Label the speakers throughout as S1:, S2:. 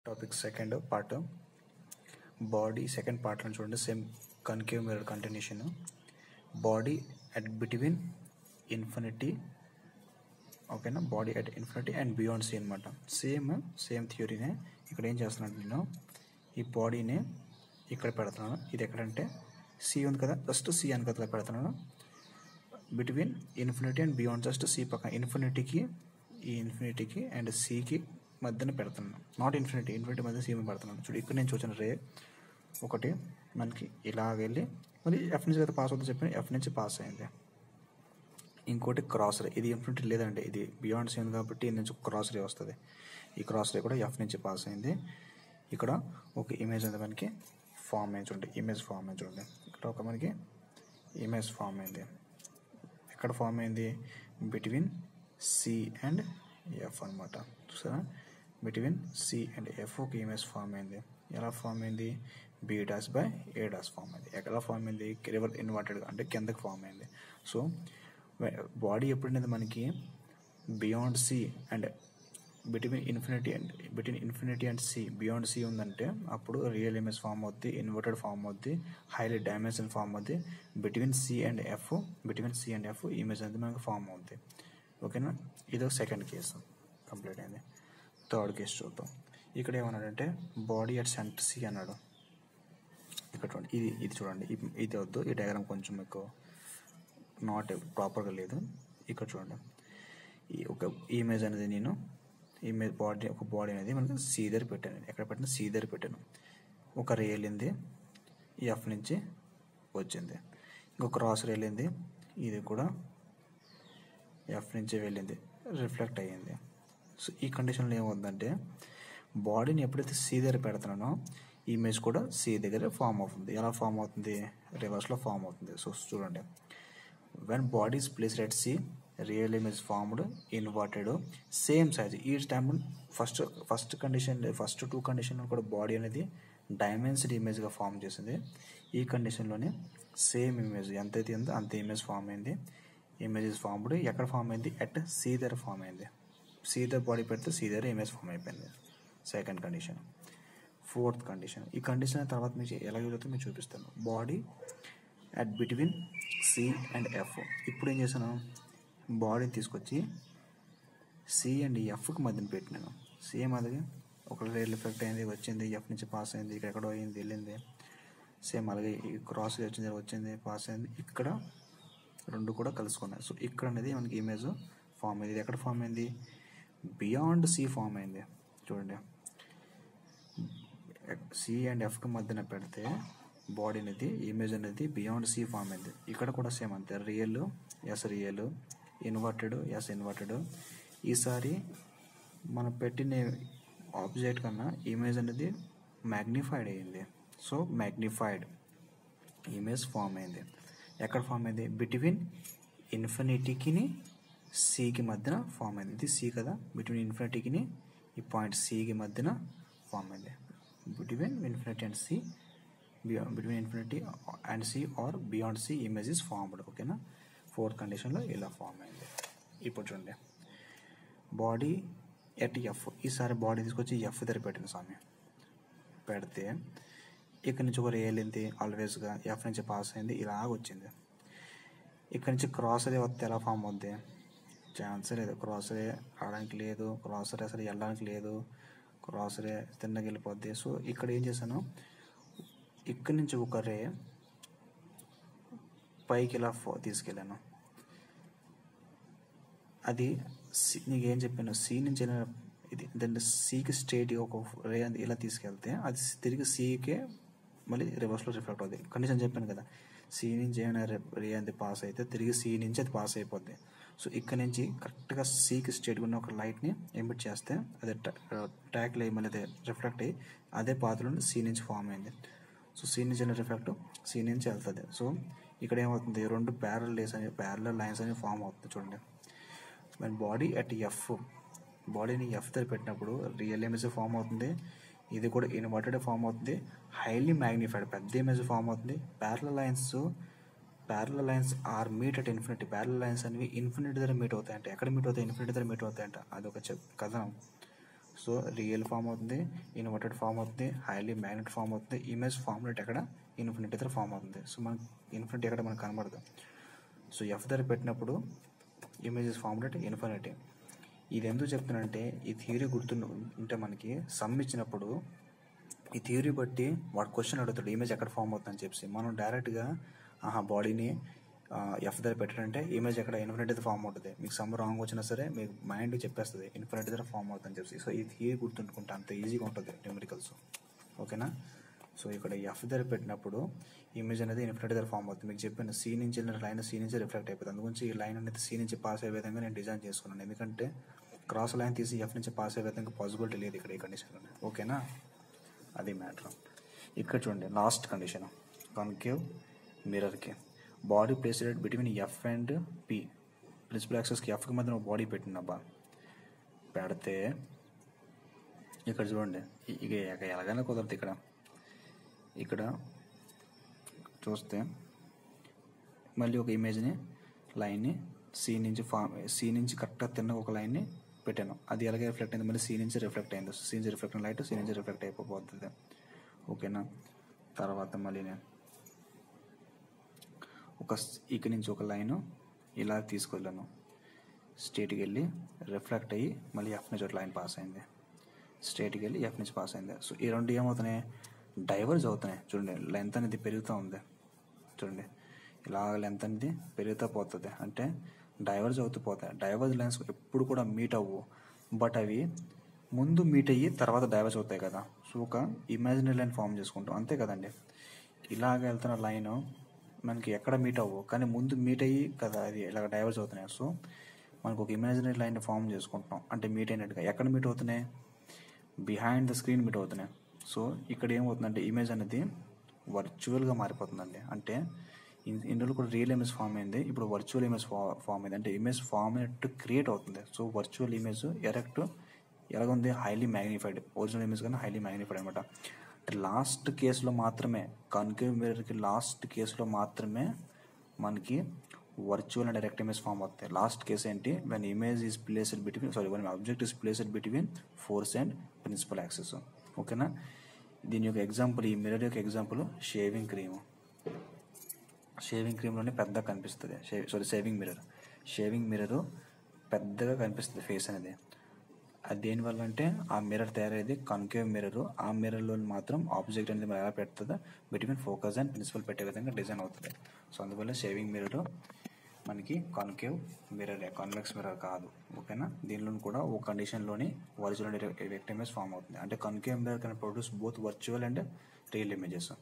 S1: Topic second part body second పార్ట్లో చూడండి. Same concave mirror continuation. Body at between infinity, ఓకేనా, body at infinity and beyond C అనమాట. Same థియరీనే ఇక్కడ ఏం చేస్తున్నాను, నేను ఈ బాడీని ఇక్కడ పెడుతున్నాను. ఇది ఎక్కడంటే సి ఉంది కదా, జస్ట్ సి అని కదా పెడుతున్నాను. Between infinity and beyond, just see పక్కన ఇన్ఫినిటీకి, ఈ ఇన్ఫినిటీకి అండ్ సికి మధ్యన పెడుతున్నాను. నాట్ ఇన్ఫినిటీ మధ్య సి పెడుతున్నాను. చూడు, ఇక్కడ నేను చూసిన రే ఒకటి మనకి ఇలాగ వెళ్ళి మళ్ళీ ఎఫ్ నుంచి కదా పాస్ అవుతుంది చెప్పిన, ఎఫ్ నుంచి పాస్ అయింది. ఇంకోటి క్రాస్ రే, ఇది ఇన్ఫినిటీ లేదంటే ఇది బియాండ్ సి ఉంది కాబట్టి ఇది నుంచి క్రాస్ రే వస్తుంది. ఈ క్రాస్ రే కూడా ఎఫ్ నుంచి పాస్ అయింది. ఇక్కడ ఒక ఇమేజ్ ఉంది మనకి ఫామ్ అయింది. చూడండి, ఇమేజ్ ఫామ్ అయింది. చూడండి, ఇక్కడ ఒక మనకి ఇమేజ్ ఫామ్ అయింది. ఎక్కడ ఫామ్ అయింది? బిట్వీన్ సి అండ్ ఎఫ్ అనమాట. చూసారా, బిట్వీన్ సి అండ్ ఎఫ్ ఒక ఇమేజ్ ఫామ్ అయింది. ఎలా ఫామ్ అయింది? B dash by A dash form అయింది. ఎలా ఫామ్ అయింది? రివర్ ఇన్వర్టెడ్గా అంటే కిందకి ఫామ్ అయింది. సో బాడీ ఎప్పుడైనా మనకి beyond C and between infinity and C, beyond C ఉందంటే అప్పుడు రియల్ ఇమేజ్ ఫామ్ అవుద్ది, ఇన్వర్టెడ్ ఫామ్ అవుద్ది, హైలీ డైమెన్షన్ ఫామ్ అవుద్ది. Between C and F image అనేది మనకి ఫామ్ అవుద్ది. ఓకేనా, ఇదో సెకండ్ కేసు కంప్లీట్ అయింది. థర్డ్ కేసు చూద్దాం. ఇక్కడ ఏమన్నాడంటే బాడీ అట్ సెంటర్ సి అన్నాడు. ఇక్కడ చూడండి, ఇది చూడండి, ఇది వద్దు, ఈ డయాగ్రామ్ కొంచెం మీకు నాట్ ప్రాపర్గా లేదు. ఇక్కడ చూడండి, ఈ ఒక ఇమేజ్ అనేది నేను ఇమేజ్ బాడీ అనేది మనకి సి దగ్గర పెట్టాను. ఎక్కడ పెట్టినా సి దగ్గర పెట్టాను. ఒక రే వెళ్ళింది, ఎఫ్ నుంచి వచ్చింది. ఇంకొక క్రాస్ రే వెళ్ళింది, ఇది కూడా ఎఫ్ నుంచి వెళ్ళింది, రిఫ్లెక్ట్ అయ్యింది. సో ఈ కండిషన్లో ఏమవుతుందంటే బాడీని ఎప్పుడైతే సి దగ్గర పెడుతున్నానో ఇమేజ్ కూడా సి దగ్గర ఫామ్ అవుతుంది. ఎలా ఫామ్ అవుతుంది? రివర్స్లో ఫామ్ అవుతుంది. సో చూడండి, when body is placed at C, real image formed inverted same size. ఈ time first condition, first two కండిషన్లో కూడా బాడీ అనేది డైమెన్షన్ ఇమేజ్గా ఫామ్ చేసింది. ఈ కండిషన్లోనే సేమ్ ఇమేజ్ ఎంతైతే ఉందో అంత ఇమేజ్ ఫామ్ అయింది. ఇమేజ్ ఇస్ ఫార్మ్డ్ ఎక్కడ ఫామ్ అయింది? అట్ సి దగ్గర ఫామ్ అయింది. సి దగ్గర బాడీ పెడితే సి దగ్గర ఇమేజ్ ఫామ్ అయిపోయింది. Second condition. ఫోర్త్ కండిషన్, ఈ కండిషన్ తర్వాత మీకు ఎలా జరుగుతుందో మీకు చూపిస్తాను. Body at between C and F. ఇప్పుడు ఏం చేశాను? బాడీని తీసుకొచ్చి సి అండ్ ఎఫ్కి మధ్యన పెట్టినాను. సేమ్ అలాగే ఒక రేర్ రిఫ్లెక్ట్ అయింది, వచ్చింది, ఎఫ్ నుంచి పాస్ అయింది, ఇక్కడ ఎక్కడో అయింది, వెళ్ళింది. సేమ్ అలాగే ఈ క్రాస్ వచ్చింది, పాస్ అయింది. ఇక్కడ రెండు కూడా కలుసుకున్నాయి. సో ఇక్కడ అనేది మనకి ఇమేజ్ ఫామ్ అయింది. ఇది ఎక్కడ ఫామ్ అయింది? బియాండ్ సి ఫామ్ అయింది. చూడండి, సి అండ్ ఎఫ్కి మధ్యన పెడితే బాడీ అనేది ఇమేజ్ అనేది బియాండ్ సి ఫామ్ అయింది. ఇక్కడ కూడా సేమ్ అంతే, real S real, inverted yes inverted. ఈసారి మనం పెట్టిన ఆబ్జెక్ట్ కన్నా ఇమేజ్ అనేది మ్యాగ్నిఫైడ్ అయ్యింది. సో మ్యాగ్నిఫైడ్ ఇమేజ్ ఫామ్ అయింది. ఎక్కడ ఫామ్ అయింది? బిట్వీన్ ఇన్ఫినిటీకి సికి మధ్యన ఫామ్ అయింది. ఇది సి కదా, బిట్వీన్ ఇన్ఫినిటీకి ఈ పాయింట్ సికి మధ్యన ఫామ్ అయింది. Between infinity and C, between infinity and C are beyond C image is formed. ఓకేనా, ఫోర్త్ కండిషన్లో ఇలా ఫామ్ అయింది. ఇప్పుడు చూడండి, బాడీ ఎట్ ఎఫ్. ఈసారి బాడీ తీసుకొచ్చి ఎఫ్ దగ్గర పెట్టిన స్వామి పెడితే ఇక్కడ నుంచి ఒక రే వెళ్ళింది, ఆల్వేస్గా ఎఫ్ నుంచి పాస్ అయింది, ఇలాగ వచ్చింది. ఇక్కడ నుంచి క్రాస్ రే వస్తే ఎలా ఫామ్ అవుద్ది? ఛాన్సే లేదు. క్రాస్ రే రావడానికి లేదు, క్రాస్ రే అసలు వెళ్ళడానికి లేదు, క్రాస్ రే తిన్నగా వెళ్ళిపోద్ది. సో ఇక్కడ ఏం చేశాను, ఇక్కడి నుంచి ఒక రే పైకి ఇలా తీసుకెళ్ళాను. అది నీకు ఏం చెప్పాను, సి నుంచి ఇది దాన్ని సికి స్ట్రేట్ ఒక రే ఇలా తీసుకెళ్తే అది తిరిగి సికే మళ్ళీ రివర్స్లో రిఫ్లెక్ట్ అవుతుంది. కండిషన్ చెప్పాను కదా, సి నుంచి ఏమైనా రే అనేది పాస్ అయితే తిరిగి సి నుంచి అది పాస్ అయిపోద్ది. సో ఇక్కడ నుంచి కరెక్ట్గా సికి స్ట్రేట్గా ఉన్న ఒక లైట్ని ఎమిట్ చేస్తే అది ట్యాక్లో మళ్ళీ అదే రిఫ్లెక్ట్ అయ్యి అదే పాత్రలో సి నుంచి ఫామ్ అయింది. సో సి నుంచి వెళ్ళిన రిఫ్లెక్ట్ సి నుంచి వెళ్తుంది. సో ఇక్కడ ఏమవుతుంది, రెండు ప్యారల్ లైన్స్ అనేవి ఫామ్ అవుతుంది. చూడండి, మన బాడీ అట్ ఎఫ్, బాడీని ఎఫ్ దగ్గర పెట్టినప్పుడు రియల్ ఇమేజ్ ఫామ్ అవుతుంది, ఇది కూడా ఇన్వర్టెడ్ ఫామ్ అవుతుంది, హైలీ మ్యాగ్నిఫైడ్ పెద్ద ఇమేజ్ ఫామ్ అవుతుంది. Parallel lines are meet at infinity. Parallel lines అనేవి ఇన్ఫినిటీ దగ్గర మీట్ అవుతాయంట. ఎక్కడ మీట్ అవుతాయి? ఇన్ఫినిటీ దగ్గర మీట్ అవుతాయంట. అదొక కథనం. సో రియల్ ఫామ్ అవుతుంది, ఇన్వర్టెడ్ ఫామ్ అవుతుంది, హైలీ మ్యాగ్నెట్ ఫామ్ అవుతుంది. ఇమేజ్ ఫార్ములేట్ ఎక్కడ ఇన్ఫినిటీ దగ్గర ఫామ్ అవుతుంది. సో మనకి ఇన్ఫినిటీ ఎక్కడ మనకు కనబడదు. సో ఎఫ్ దగ్గర పెట్టినప్పుడు ఇమేజ్ ఫార్ములేట్ ఇన్ఫినిటీ. ఇది ఎందుకు చెప్తున్నానంటే ఈ థియరీ ఉంటే మనకి సమ్ ఇచ్చినప్పుడు ఈ థియరీ బట్టి వాడు క్వశ్చన్ అడుగుతాడు ఇమేజ్ ఎక్కడ ఫామ్ అవుతుందని చెప్పి. మనం డైరెక్ట్గా బాడీని ఎఫ్ దగ్గర పెట్టారంటే ఇమేజ్ ఎక్కడ ఇన్ఫినిటీ దగ్గర ఫామ్ అవుతుంది. మీకు సమ్ రాంగ్ వచ్చినా సరే మీకు మైండ్ చెప్పేస్తుంది ఇన్ఫినిటీ దగ్గర ఫామ్ అవుతుందని చెప్పి. సో ఈ థియరీ గుర్తుంటుకుంటే అంత ఈజీగా ఉంటుంది న్యూమరికల్స్. ఓకేనా. సో ఇక్కడ ఎఫ్ దగ్గర పెట్టినప్పుడు ఇమేజ్ అనేది ఇన్ఫినిటీ దగ్గర ఫామ్ అవుతుంది. మీకు చెప్పాను సి నుంచి వెళ్ళిన లైన్ సి నుంచి రిఫ్లెక్ట్ అయిపోతుంది. అందుగురించి ఈ లైన్ అనేది సి నుంచి పాస్ అయ్యే విధంగా నేను డిజైన్ చేసుకున్నాను. ఎందుకంటే క్రాస్ లైన్ తీసి ఎఫ్ నుంచి పాస్ అయ్యే విధంగా పాసిబిలిటీ లేదు ఇక్కడ ఈ కండిషన్లో. ఓకేనా, అది మ్యాటర్. ఇక్కడ చూడండి లాస్ట్ కండిషన్, కాన్కేవ్ మిర్రర్కి body placed between F and P. Principal యాక్సెస్కి ఎఫ్కి మధ్యన బాడీ పెట్టినబ్బా పెడితే ఇక్కడ చూడండి ఇక ఎలాగైనా కుదరదు. ఇక్కడ చూస్తే మళ్ళీ ఒక ఇమేజ్ని లైన్ని సి నుంచి కరెక్ట్గా తిన్న ఒక లైన్ని పెట్టాను. అది ఎలాగే రిఫ్లెక్ట్ అయింది, మళ్ళీ సి నుంచి రిఫ్లెక్ట్ అయింది. సి నుంచి రిఫ్లెక్ట్ అయిన లైట్ సి నుంచి రిఫ్లెక్ట్ అయిపోతుంది. ఓకేనా. తర్వాత మళ్ళీ నేను ఇక్కడి నుంచి ఒక లైను ఇలా తీసుకెళ్ళాను, స్ట్రేట్కి వెళ్ళి రిఫ్లెక్ట్ అయ్యి మళ్ళీ ఎఫ్ నుంచి ఒక లైన్ పాస్ అయింది, స్ట్రేట్కి వెళ్ళి ఎఫ్ నుంచి పాస్ అయింది. సో ఈ రెండు ఏమవుతున్నాయి, డైవర్జ్ అవుతున్నాయి. చూడండి లెంత్ అనేది పెరుగుతూ ఉంది. చూడండి ఇలా లెంత్ అనేది పెరుగుతూ పోతుంది, అంటే డైవర్జ్ అవుతూ పోతాయి. డైవర్జ్ లైన్స్ ఎప్పుడు కూడా మీట్ అవ్వు, బట్ అవి ముందు మీట్ అయ్యి తర్వాత డైవర్జ్ అవుతాయి కదా. సో ఒక ఇమాజినరీ లైన్ ఫామ్ చేసుకుంటాం అంతే కదండి. ఇలాగ వెళ్తున్న లైన్ మనకి ఎక్కడ మీట్ అవ్వు, కానీ ముందు మీట్ అయ్యి కదా అది ఇలాగ డైవర్జ్ అవుతున్నాయి. సో మనకు ఒక ఇమాజినరీ లైన్ ఫామ్ చేసుకుంటున్నాం, అంటే మీట్ అయినట్టుగా. ఎక్కడ మీట్ అవుతున్నాయి, బిహైండ్ ద స్క్రీన్ మీట్ అవుతున్నాయి. సో ఇక్కడ ఏమవుతుందంటే ఇమేజ్ అనేది వర్చువల్గా మారిపోతుందండి. అంటే ఇందులో కూడా రియల్ ఇమేజ్ ఫామ్ అయింది, ఇప్పుడు వర్చువల్ ఇమేజ్ ఫామ్ అయింది. అంటే ఇమేజ్ ఫామ్ అయినట్టు క్రియేట్ అవుతుంది. సో వర్చువల్ ఇమేజ్ ఎరెక్ట్ ఎలాగుంది, హైలీ మ్యాగ్నిఫైడ్. ఒరిజినల్ ఇమేజ్ కన్నా హైలీ మ్యాగ్నిఫైడ్ అనమాట. అంటే లాస్ట్ కేసులో మాత్రమే, కాన్కేవ్ మిర్రర్కి లాస్ట్ కేసులో మాత్రమే మనకి virtual and direct image form అవుతాయి. లాస్ట్ కేసు ఏంటి, when image is placed between when object is placed between force and principal axis. ఓకేనా. దీని యొక్క ఎగ్జాంపుల్, ఈ మిర్రర్ యొక్క ఎగ్జాంపుల్ షేవింగ్ క్రీమ్. షేవింగ్ క్రీమ్లోనే పెద్దగా కనిపిస్తుంది, షేవింగ్ మిర్రర్ పెద్దగా కనిపిస్తుంది ఫేస్ అనేది. అది దేనివల్ల అంటే ఆ మిర్రర్ తయారయ్యేది కాన్కేవ్ మిర్రర్. ఆ మిర్రర్లో మాత్రం ఆబ్జెక్ట్ అనేది ఎలా పెడుతుందో బిట్వీన్ ఫోకస్ అండ్ ప్రిన్సిపల్ పెట్టే విధంగా డిజైన్ అవుతుంది. సో అందువల్ల షేవింగ్ మిర్రర్ మనకి కాన్కేవ్ మిర్రర్, కాన్వెక్స్ మిర్రర్ కాదు. ఓకేనా. దీనిలో కూడా ఓ కండిషన్లోని వర్చువల్ డైరెక్ట్ ఇమేజ్ ఫామ్ అవుతుంది. అంటే concave mirror can produce both virtual and real images.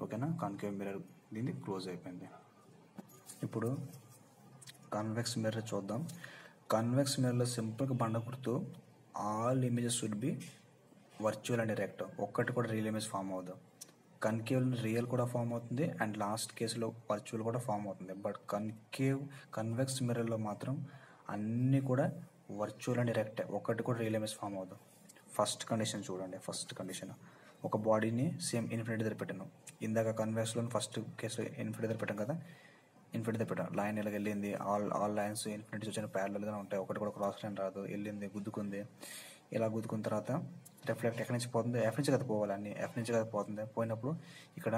S1: ఓకేనా. కాన్కేవ్ మిర్రర్ దీన్ని క్లోజ్ అయిపోయింది. ఇప్పుడు కాన్వెక్స్ మిర్రర్ చూద్దాం. కాన్వెక్స్ మిర్రర్లో సింపుల్గా బండ గుర్తు, all images should be virtual and direct. ఒక్కటి కూడా రియల్ ఇమేజ్ ఫామ్ అవ్వదు. కన్కేవ్ రియల్ కూడా ఫామ్ అవుతుంది అండ్ లాస్ట్ కేసులో వర్చువల్ కూడా ఫామ్ అవుతుంది. బట్ కన్వెక్స్ మిర్రర్లో మాత్రం అన్నీ కూడా వర్చువల్ అండ్ డైరెక్ట్, ఒక్కటి కూడా రియల్ ఇమేజ్ ఫామ్ అవ్వదు. ఫస్ట్ కండిషన్ చూడండి. ఫస్ట్ కండిషన్, ఒక బాడీని సేమ్ ఇన్ఫినిటీ దగ్గర పెట్టాను. ఇందాక కన్వెక్స్లో ఫస్ట్ కేసులో ఇన్ఫినిటీ దగ్గర పెట్టాం కదా, ఇన్ఫినిటీ దగ్గర పెట్టాను. లైన్ ఇలాగ వెళ్ళింది, ఆల్ లైన్స్ ఇన్ఫినిటీ వచ్చిన ప్యారలల్గా ఉంటాయి, ఒకటి కూడా క్రాస్ లైన్ రాదు. వెళ్ళింది, గుద్దుకుంది. ఇలా గుద్దుకున్న తర్వాత రిఫ్లెక్ట్ ఎక్కడి నుంచి పోతుంది, ఎఫ్ నుంచి కదా పోవాలి, అన్ని ఎఫ్ నుంచి కదా పోతుంది. పోయినప్పుడు ఇక్కడ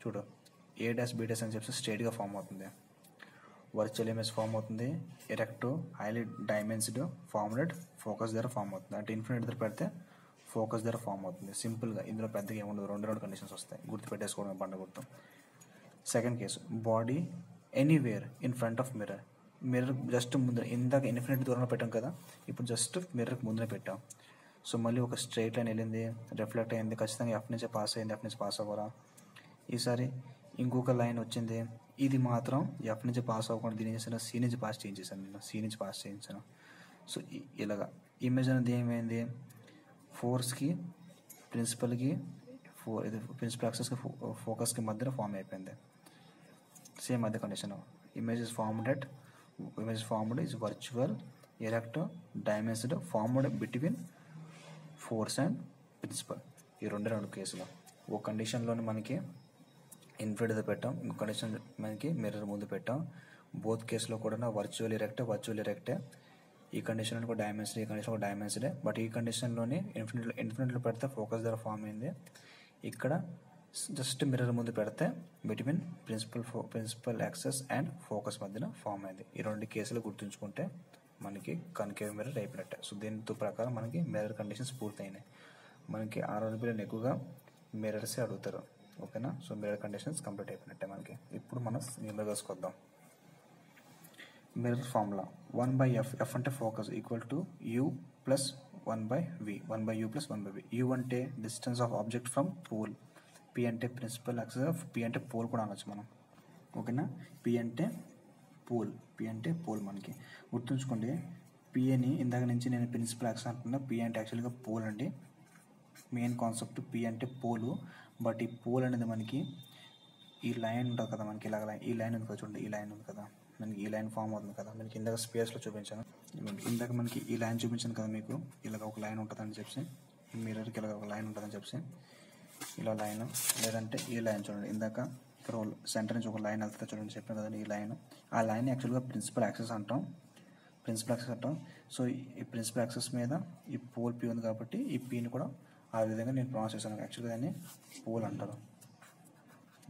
S1: చూడు ఏ డాష్ బి డాష్ అని చెప్పి స్ట్రైట్గా ఫామ్ అవుతుంది. వర్చువల్ ఇమేజ్ ఫామ్ అవుతుంది, ఎరెక్ట్ హైలీ డైమెన్స్డ్ ఫార్ములేట్ ఫోకస్ దగ్గర ఫామ్ అవుతుంది. అంటే ఇన్ఫినిటీ దగ్గర పెడితే ఫోకస్ దగ్గర ఫామ్ అవుతుంది. సింపుల్గా, ఇందులో పెద్దగా ఏముండదు, రెండు కండిషన్స్ వస్తాయి, గుర్తుపెట్టేసుకోవడం బండ గుర్తు. Second case, body anywhere in front of mirror. Mirror just ముందు, ఇందాక ఇన్ఫినిటీ దూరంలో పెట్టాం కదా, ఇప్పుడు జస్ట్ మిర్రర్కి ముందునే పెట్టాం. సో మళ్ళీ ఒక స్ట్రైట్ లైన్ వెళ్ళింది, రిఫ్లెక్ట్ అయింది, ఖచ్చితంగా ఎఫ్ నుంచి పాస్ అయింది, ఎఫ్ నుంచి పాస్ అవ్వరా. ఈసారి ఇంకొక లైన్ వచ్చింది, ఇది మాత్రం ఎఫ్ నుంచి పాస్ అవ్వకుండా దీని చేసిన సి నుంచి పాస్ చేయించేసాను, నేను సి నుంచి పాస్ చేయించాను. సో ఇలాగా ఇమేజ్ అనేది ఏమైంది, ఫోర్స్కి ప్రిన్సిపల్కి ప్రిన్సిపల్ యాక్సెస్కి ఫోకస్కి మధ్యలో ఫామ్ అయిపోయింది. సేమ్ అదే condition, image is formed is virtual erect diminished formed between force and principal. ఈ రెండు కేసులు. ఓ కండిషన్లోని మనకి ఇన్ఫినిటీ పెట్టాం, ఇంకో కండిషన్ మనకి మిర్రర్ ముందు పెట్టాం. బోత్ కేసులో కూడా వర్చువల్ ఎరెక్టే. ఈ కండిషన్లో కూడా డైమెన్షన్, ఈ కండిషన్ కూడా డైమెన్షనే. బట్ ఈ కండిషన్లోనే ఇన్ఫినిట్లో పెడితే ఫోకస్ ద్వారా ఫామ్ అయింది. ఇక్కడ జస్ట్ మిర్రర్ ముందు పెడితే between principal axis and focus మధ్యన ఫామ్ అయింది. ఈ రెండు కేసులు గుర్తుంచుకుంటే మనకి కన్కేవ్ మిర్రర్ అయిపోయినట్టే. సో దీంతో ప్రకారం మనకి మిర్రర్ కండిషన్స్ పూర్తయినాయి. మనకి RRBలో ఎక్కువగా మిర్రర్సే అడుగుతారు. ఓకేనా. సో మిర్రర్ కండిషన్స్ కంప్లీట్ అయిపోయినట్టే మనకి. ఇప్పుడు మనం న్యూమరికల్స్కి వద్దాం. మిర్రర్ ఫార్ములా 1/f, f అంటే focus equal to u plus 1/v, 1/u plus 1/v. u అంటే distance of object from pole, p అంటే ప్రిన్సిపల్ యాక్సెస్ ఆఫ్, p అంటే పోల్ కూడా అనొచ్చు మనం. ఓకేనా. p అంటే పోల్ మనకి గుర్తుంచుకోండి. p అని ఇందాక నుంచి నేను ప్రిన్సిపల్ యాక్సెస్ అంటున్నా, p అంటే యాక్చువల్గా పోల్ అండి. మెయిన్ కాన్సెప్ట్ p అంటే పోలు. బట్ ఈ పోల్ అనేది మనకి ఈ లైన్ ఉంటుంది కదా, మనకి ఇలాగ ఈ లైన్ ఉంది కదా, చూడండి ఈ లైన్ ఉంది కదా, మనకి ఈ లైన్ ఫామ్ అవుతుంది కదా. మనకి ఇందాక స్పేస్లో చూపించాను, ఇందాక మనకి ఈ లైన్ చూపించాను కదా మీకు. ఇలాగ ఒక లైన్ ఉంటుందని చెప్పి, ఈ మిర్రర్కి ఇలాగ ఒక లైన్ ఉంటుందని చెప్పి, ఇలా లైన్ లేదంటే ఈ లైన్ చూడండి. ఇందాక ఇక్కడ సెంటర్ నుంచి ఒక లైన్ వెళ్తుంది చూడండి, చెప్పాను కదండి ఈ లైన్. ఆ లైన్ యాక్చువల్గా ప్రిన్సిపల్ యాక్సెస్ అంటాం. సో ఈ ప్రిన్సిపల్ యాక్సెస్ మీద ఈ పోల్ p ఉంది కాబట్టి ఈ pని కూడా ఆ విధంగా నేను ప్రొనౌన్స్ చేశాను. యాక్చువల్గా దాన్ని పోల్ అంటారు,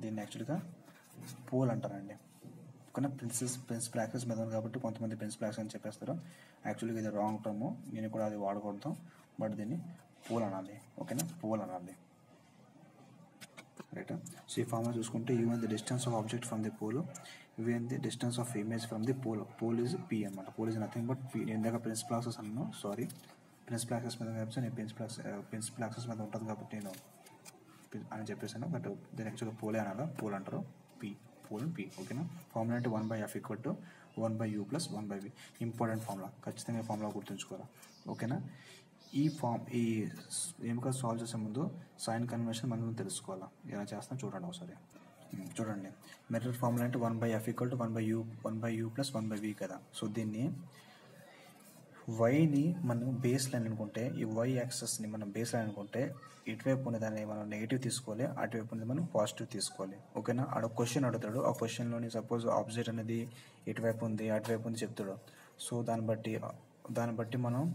S1: దీన్ని యాక్చువల్గా పోల్ అంటారండి. కానీ ప్రిన్సిపల్ యాక్సెస్ మీద ఉంది కాబట్టి కొంతమంది ప్రిన్సిపల్ యాక్సెస్ అని చెప్పేస్తారు. యాక్చువల్గా ఇది రాంగ్ టర్మ్, నేను కూడా అది వాడకూడదు. బట్ దీన్ని పోల్ అనాలి. ఓకేనా, పోల్ అనాలి. రైట్. సో ఈ ఫార్ములా చూసుకుంటే u and the distance of object from the pole, v and the distance of image from the pole. Pole is p అన్నమాట. Pole is nothing but p. నేను ఇందాక principal access అన్నాను, sorry. Principal access మీద చెప్పేసి నేను principal access మీద ఉంటుంది కాబట్టి నేను అని చెప్పేసాను. బట్ దీని యాక్చువల్గా పోలే అనాలా, పోల్ అంటారు. Pole p. ఓకేనా. ఫార్ములా అంటే 1/f equal to 1/u plus 1/v. Important formula, ఖచ్చితంగా ఫార్ములా గుర్తుంచుకోవాలి. ఓకేనా. ఈ ఏమిగా సాల్వ్ చేసే ముందు సైన్ కన్వెన్షన్ మనం తెలుసుకోవాలా. ఎలా చేస్తాం చూడండి ఒకసారి. చూడండి, మిర్రర్ ఫార్ములా అంటే 1/f equal to 1/u plus 1/v కదా. సో దీన్ని వైని మనం బేస్ లైన్ అనుకుంటే, ఈ వై యాక్సెస్ని మనం బేస్ లైన్ అనుకుంటే, ఇటువైపు ఉన్నదాన్ని మనం నెగిటివ్ తీసుకోవాలి, అటువైపు ఉన్నది మనం పాజిటివ్ తీసుకోవాలి. ఓకేనా. ఆడ క్వశ్చన్ అడుగుతాడు, ఆ క్వశ్చన్లోని సపోజ్ ఆబ్జెక్ట్ అనేది ఇటువైపు ఉంది అటువైపు ఉంది చెప్తాడు. సో దాన్ని బట్టి మనం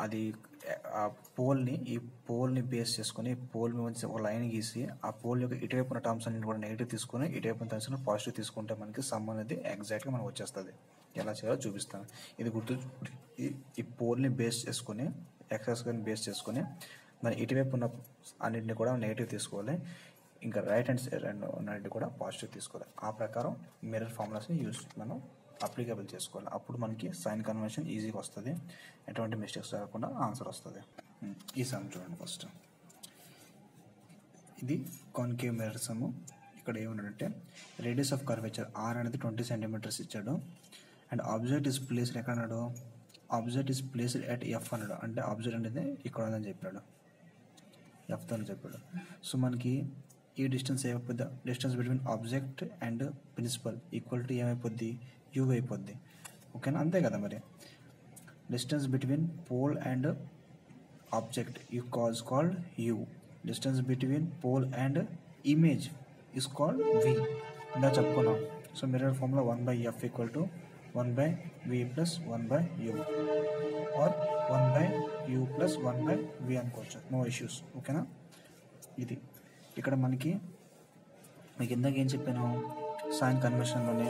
S1: అది ఆ ఈ పోల్ని బేస్ చేసుకొని పోల్ మీద ఒక లైన్ గీసి ఆ పోల్ యొక్క ఇటువైపు ఉన్న టర్మ్స్ అన్ని కూడా నెగిటివ్ తీసుకొని ఇటువైపు ఉన్న టర్మ్స్ పాజిటివ్ తీసుకుంటే మనకి సమ్ అనేది ఎగ్జాక్ట్గా మనకు వచ్చేస్తుంది. ఎలా చేయాలో చూపిస్తాను. ఇది ఈ పోల్ని బేస్ చేసుకొని ఎక్సెస్ని బేస్ చేసుకొని మరి ఇటువైపు ఉన్న అన్నింటిని కూడా నెగిటివ్ తీసుకోవాలి, ఇంకా రైట్ హ్యాండ్ సైడ్ అన్నింటిని కూడా పాజిటివ్ తీసుకోవాలి. ఆ ప్రకారం మిర్రర్ ఫార్ములాస్ని మనం అప్లికబుల్ చేసుకోవాలి. అప్పుడు మనకి సైన్ కన్వెన్షన్ ఈజీగా వస్తుంది, ఎటువంటి మిస్టేక్స్ రాకుండా ఆన్సర్ వస్తుంది. ఈ సమ్ చూడండి ఫస్ట్. ఇది కాన్కేవ్ మిర్రర్ సమ్. ఇక్కడ ఏమన్నాడంటే రేడియస్ ఆఫ్ కర్వేచర్ r అనేది 20 సెంటీమీటర్స్ ఇచ్చాడు. అండ్ ఆబ్జెక్ట్ ఇస్ ప్లేస్డ్ ఎక్కడ అన్నాడు, object is placed at f అన్నాడు. అంటే ఆబ్జెక్ట్ అనేది ఇక్కడ ఉందని చెప్పాడు, ఎఫ్తో అని చెప్పాడు. సో మనకి ఈ డిస్టెన్స్ ఏమైపోద్ది, distance between object and principal equal to ఏమైపోద్ది, u అయిపోద్ది. ఓకేనా, అంతే కదా. మరి distance between pole and object called u. Distance between pole and image is called v. ఇలా చెప్పుకున్నాం. So mirror formula 1/f equal to 1/v plus 1/u or 1/u plus 1/v అనుకోవచ్చు, no issues. ఓకేనా. ఇది ఇక్కడ మీకు ఇందాక ఏం చెప్పాను, సైన్ కన్వెన్షన్లోనే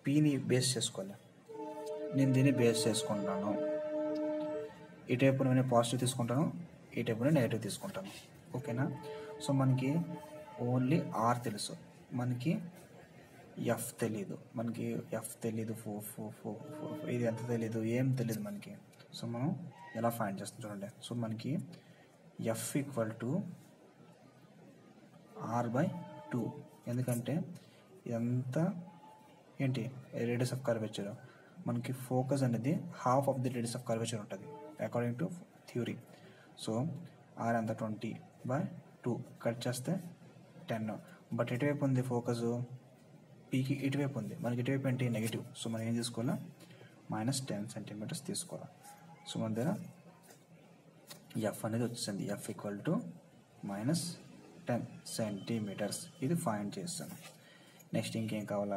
S1: పీని బేస్ చేసుకోవాలి. నేను దీన్ని బేస్ చేసుకుంటాను, ఇటువైపు నేను పాజిటివ్ తీసుకుంటాను, ఇటువైపు నెగిటివ్ తీసుకుంటాను. ఓకేనా. సో మనకి ఓన్లీ r తెలుసు, మనకి f తెలీదు. ఇది ఎంత తెలీదు, ఏం తెలీదు మనకి. సో మనం ఎలా ఫైండ్ చేస్తాం చూడండి. సో మనకి f ఈక్వల్ టు r/2. ఎందుకంటే ఇదంతా ఏంటి, రేడియస్ ఆఫ్ కర్వేచర్. మనకి ఫోకస్ అనేది half of the radius of curvature ఉంటుంది according to theory. So r అంత 20/2 కట్ చేస్తే 10. బట్ ఇటువైపు ఉంది ఫోకస్, పీకి ఇటువైపు ఉంది, మనకి ఇటువైపు ఏంటి నెగిటివ్. సో మనం ఏం తీసుకోవాలా, -10 సెంటీమీటర్స్ తీసుకోవాలి. సో మన దగ్గర ఎఫ్ అనేది వచ్చేసింది, ఎఫ్ ఈక్వల్ టు -10 సెంటీమీటర్స్. ఇది ఫైండ్ చేస్తాను. నెక్స్ట్ ఇంకేం కావాలా,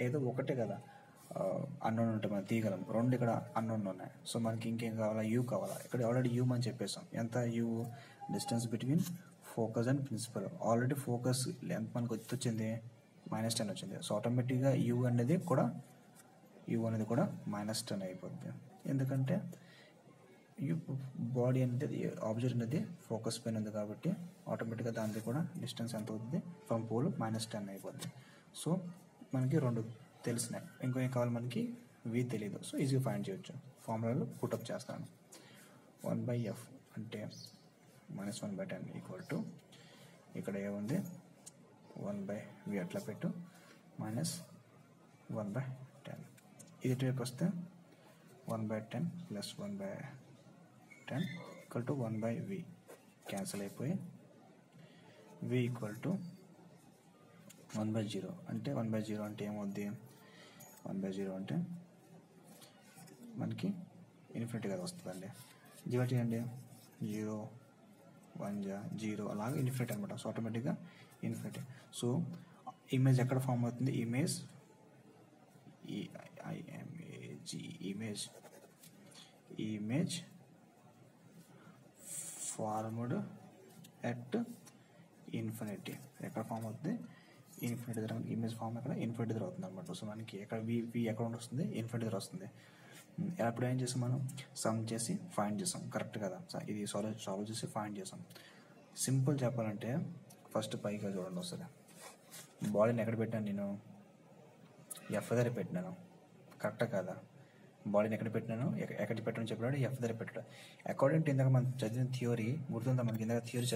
S1: ఏదో ఒకటే కదా, అన్నోన్ ఉంటే మనం తీయగలం. రెండు ఇక్కడ అన్నోన్ ఉన్నాయి. సో మనకి ఇంకేం కావాలా? యూ కావాలా. ఇక్కడ ఆల్రెడీ యూ అని చెప్పేసాం. ఎంత U? Distance between focus and principal. Already focus ఎంత మనకు వచ్చింది? -10 వచ్చింది. సో ఆటోమేటిక్గా యూ అనేది కూడా -10 అయిపోద్ది. ఎందుకంటే యూ బాడీ అనేది ఆబ్జెక్ట్ అనేది ఫోకస్ పైన ఉంది కాబట్టి ఆటోమేటిక్గా దానికి కూడా డిస్టెన్స్ ఎంత అవుతుంది? ఫ్రమ్ పోల్ -10 అయిపోద్ది. సో మనకి రెండు తెలిసినాయి. ఇంకో ఏం కావాలి మనకి? వి తెలియదు. సో ఈజీగా ఫైండ్ చేయొచ్చు. ఫార్ములాలో పుటప్ చేస్తాను. 1/f అంటే -1/10 ఈక్వల్ టు ఇక్కడ ఏముంది? 1/v అట్లా పెట్టు -1/10. ఇది ఇటువైపు వస్తే 1/10 plus 1/10 equal to 1/v cancel అయిపోయి v ఈక్వల్ టు 1/0 అంటే 1/0 అంటే ఏమవుద్ది? 1/0 అంటే మనకి ఇన్ఫినిటీ కదా వస్తుందండి. డివైడ్ చేయండి. 0 1 0 అలాగే ఇన్ఫినిటీ అనమాట. సో ఆటోమేటిక్గా ఇన్ఫినిటీ. సో ఇమేజ్ ఎక్కడ ఫామ్ అవుతుంది? Image image formed at infinity. ఎక్కడ ఫామ్ అవుతుంది? ఇన్ఫినిటీ దగ్గర. ఇమేజ్ ఫామ్ ఎక్కడ? ఇన్ఫినిటీ దగ్గర అవుతుంది అనమాట. సో మనకి ఎక్కడ వి ఎక్కడ వస్తుంది? ఇన్ఫినిటీ దగ్గర వస్తుంది. అప్పుడు ఏం చేసాం? మనం సమ్ చేసి ఫైండ్ చేసాం. కరెక్ట్ కదా? ఇది సాల్వ్ చేసి ఫైండ్ చేసాం. సింపుల్ చెప్పాలంటే ఫస్ట్ పైగా చూడండి ఒకసారి. బాడీని ఎక్కడ పెట్టాను నేను? ఎఫ్ దగ్గర పెట్టినాను. కరెక్టా కదా? బాడీని ఎక్కడ పెట్టినాను? ఎక్కడ పెట్టాను చెప్పాడు? ఎఫ్ దగ్గర పెట్టాడు. అకార్డింగ్ టు ఇందాక మనం చదివిన థియరీ గుర్తుందా మనకి? ఇందాక థియరీ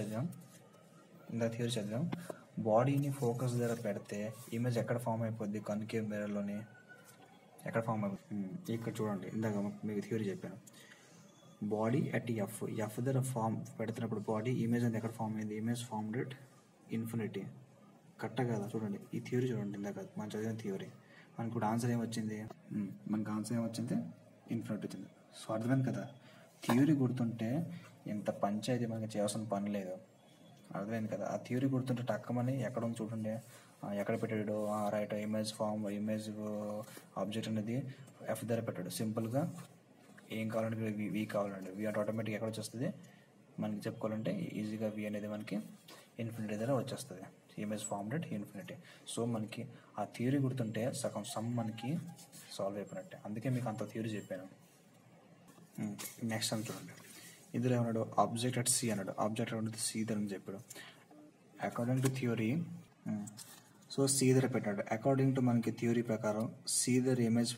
S1: చదివాం. బాడీని ఫోకస్ దగ్గర పెడితే ఇమేజ్ ఎక్కడ ఫామ్ అయిపోద్ది? కన్కేవ్ మిర్రర్లోని ఎక్కడ ఫామ్ అయిపోతుంది? ఇక్కడ చూడండి. ఇందాక మీకు థియరీ చెప్పాను. బాడీ అట్ ఎఫ్ దగ్గర ఫామ్ పెడుతున్నప్పుడు బాడీ ఇమేజ్ అనేది ఎక్కడ ఫామ్ అయింది? Image formed at infinity. కరెక్టా కదా? చూడండి ఈ థియరీ చూడండి. ఇందాక మనం చదివిన థియరీ. మనకి ఇప్పుడు ఆన్సర్ ఏమొచ్చింది? ఇన్ఫినిటీ వచ్చింది. సో అర్థమైంది కదా? థియరీ గుర్తుంటే ఇంత పంచాయతీ మనకి చేయాల్సిన పని లేదు. అర్థమైంది కదా? ఆ థియరీ గుర్తుంటే టక్కమని ఎక్కడ ఉంది చూడండి. ఎక్కడ పెట్టాడు? రైట్, ఇమేజ్ ఆబ్జెక్ట్ అనేది ఎఫ్ దగ్గర పెట్టాడు. సింపుల్గా ఏం కావాలంటే వి కావాలండి. వి అంటే ఆటోమేటిక్గా ఎక్కడ వచ్చేస్తుంది? మనకి చెప్పుకోవాలంటే ఈజీగా వి అనేది మనకి ఇన్ఫినిటీ దగ్గర వచ్చేస్తుంది. Image formed at infinity. So మనకి ఆ థియరీ గుర్తుంటే సగం సమ్ మనకి సాల్వ్ అయిపోయినట్టే. అందుకే మీకు అంత థియరీ చెప్పాను. నెక్స్ట్ సమ్ చూడండి. ఇందులో ఏమన్నాడు? ఆబ్జెక్ట్ అట్ సి అన్నాడు. ఆబ్జెక్ట్ అట్ సి అని చెప్పాడు. According to theory so C దగ్గర పెట్టాడు. అకార్డింగ్ టు మనకి థియరీ ప్రకారం సి దగ్గర ఇమేజ్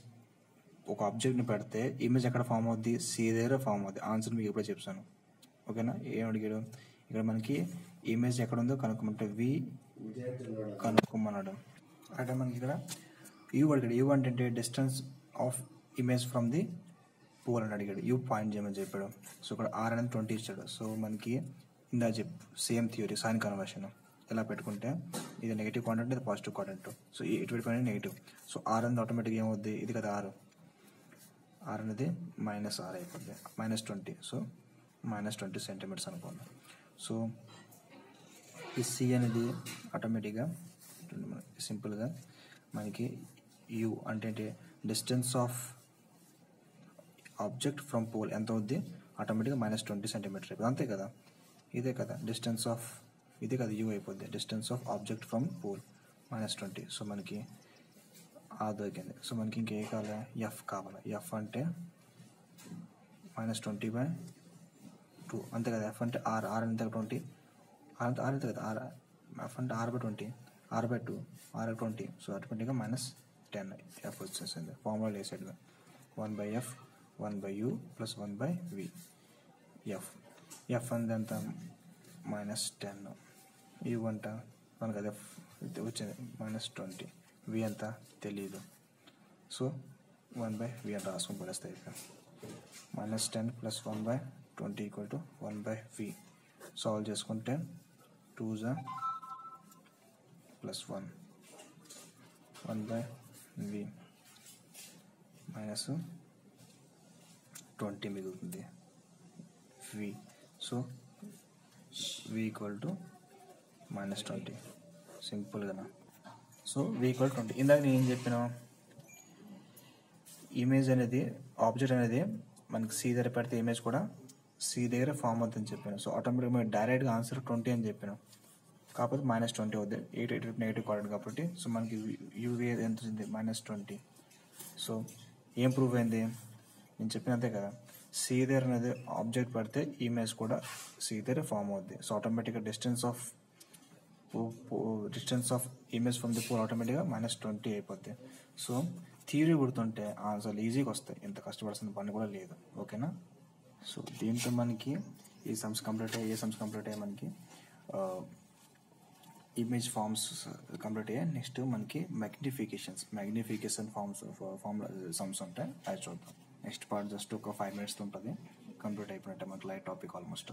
S1: ఒక ఆబ్జెక్ట్ని పెడితే ఇమేజ్ ఎక్కడ ఫామ్ అవుద్ది? సి దగ్గర ఫామ్ అవుద్ది. ఆన్సర్ మీకు ఎప్పుడో చెప్తాను. ఓకేనా? ఏం అడిగాడు? ఇక్కడ మనకి ఇమేజ్ ఎక్కడ ఉందో కనుక్కోమంటే వి కనుక్కోమన్నాడు. అంటే మనకి ఇక్కడ యూ అడిగాడు. యూ అంటే distance of image from the pole అని అడిగాడు. యూ పాయింట్ చేయమని చెప్పాడు. సో ఇక్కడ ఆర్ అనేది 20 ఇచ్చాడు. సో మనకి ఇందా సేమ్ థియరీ సైన్ కన్వర్షన్ ఎలా పెట్టుకుంటే ఇది నెగిటివ్ క్వాంటిటీ, ఇది పాజిటివ్ క్వాంటిటీ. సో ఇటువంటి నెగిటివ్. సో ఆర్ అనేది ఆటోమేటిక్గా ఏమవుద్ది? ఇది కదా ఆర్ అనేది -r అయిపోద్ది. -20. సో -20 సెంటీమీటర్స్ అనుకోండి. సో ఈ సి అనేది ఆటోమేటిక్గా సింపుల్గా మనకి యూ అంటే distance of object from pole ఎంత అవుద్ది? ఆటోమేటిక్గా -20 సెంటీమీటర్ అయిపోతుంది. అంతే కదా? ఇదే కదా డిస్టెన్స్ ఆఫ్, ఇదే కదా యూ అయిపోద్ది. Distance of object from pole -20. So మనకి ఆ దొరికింది. సో మనకి ఇంకే కావాలి? ఎఫ్ కావాలి. ఎఫ్ అంటే -20/2 అంతే కదా? ఎఫ్ అంటే ఆర్ ఎంత 20 ఆర్ అంతే కదా? ఎఫ్ అంటే r/20 r/2 r/20. సో ఆటోమేటిక్గా -10 ఎఫ్ వచ్చేసింది. ఫార్ములా వేసాడు. 1/f 1/u plus 1/v. F అనేది ఎంత? -10. యూ అంట మనకు అదే వచ్చింది -20. వి అంత తెలీదు. సో 1/v అని రాసుకొని పడేస్తాయి. -10 plus 1/20 equal to 1/v. Solve చేసుకుంటే 2 ప్లస్ 1 1/v -20 మిగులుతుంది v. So v equal to -20. సింపుల్గా. So v equal 20. ఇందాక నేను ఏం చెప్పినా? ఇమేజ్ అనేది ఆబ్జెక్ట్ అనేది మనకి సి దగ్గర పెడితే ఇమేజ్ కూడా సి దగ్గర ఫామ్ అవుతుందని చెప్పాను. సో ఆటోమేటిక్గా మీరు డైరెక్ట్గా ఆన్సర్ 20 అని చెప్పాను, కాకపోతే -20 అవుతుంది. 8 నెగిటివ్ క్వాడ్రంట్ కాబట్టి. సో మనకి యూవీ ఎంత వచ్చింది -20. సో ఏం ప్రూవ్ అయింది, నేను చెప్పినంతే కదా, సి దగ్గర అనేది ఆబ్జెక్ట్ పడితే ఇమేజ్ కూడా సి దగ్గర ఫామ్ అవుద్ది. సో ఆటోమేటిక్గా distance of image from the pole ఆటోమేటిక్గా -20 అయిపోద్ది. సో థియరీ గుర్తుంటే ఆన్సర్లు ఈజీగా వస్తాయి, ఇంత కష్టపడాల్సిన పని కూడా లేదు. ఓకేనా. సో దీంతో మనకి ఈ సమ్స్ కంప్లీట్ అయ్యాయి. ఏ సమ్స్ కంప్లీట్ అయ్యాయి మనకి ఇమేజ్ ఫార్మ్స్ కంప్లీట్ అయ్యాయి. నెక్స్ట్ మనకి మ్యాగ్నిఫికేషన్ ఫార్మ్ సమ్స్ ఉంటాయి, అది చూద్దాం. నెక్స్ట్ పార్ట్ జస్ట్ ఒక 5 minutes ఉంటుంది, కంప్లీట్ అయిపోయినట్టే మనకి లైట్ టాపిక్ ఆల్మోస్ట్.